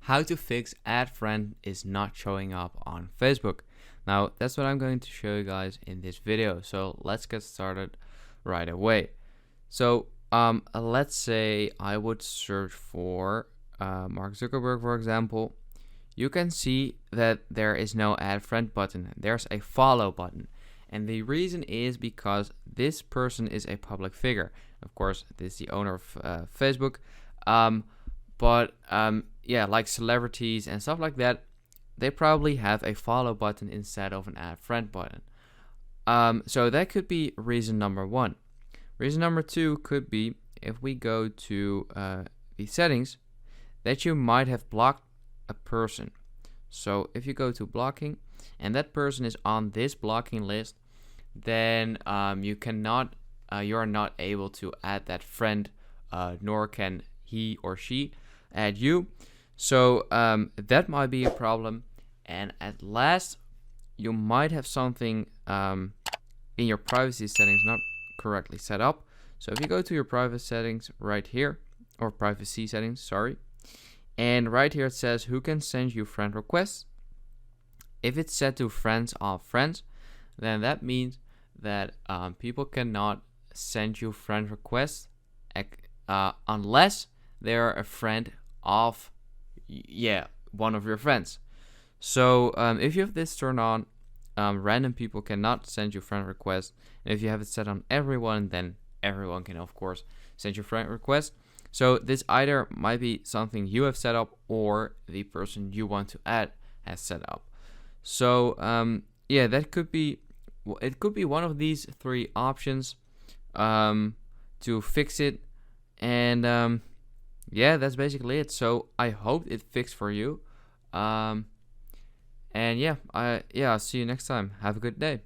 how to fix add friend is not showing up on Facebook. Now that's what I'm going to show you guys in this video. So let's get started right away. So let's say I would search for Mark Zuckerberg, for example. You can see that there is no add friend button. There's a follow button. And the reason is because this person is a public figure. Of course, this is the owner of Facebook. Yeah, like celebrities and stuff like that, they probably have a follow button instead of an add friend button. So that could be reason number one. Reason number two could be, if we go to the settings, that you might have blocked a person. So if you go to blocking and that person is on this blocking list, then you are not able to add that friend, nor can he or she add you. So that might be a problem. And at last, you might have something in your privacy settings not correctly set up. So if you go to your private settings right here, or privacy settings, sorry, and right here it says who can send you friend requests. If it's set to friends of friends, then that means that people cannot send you friend requests unless they're a friend of one of your friends. So if you have this turned on, random people cannot send you friend requests. And if you have it set on everyone, then everyone can of course send you friend requests. So this either might be something you have set up or the person you want to add has set up. So that could be, it could be one of these three options to fix it. And that's basically it. So I hope it fixed for you. I'll see you next time. Have a good day.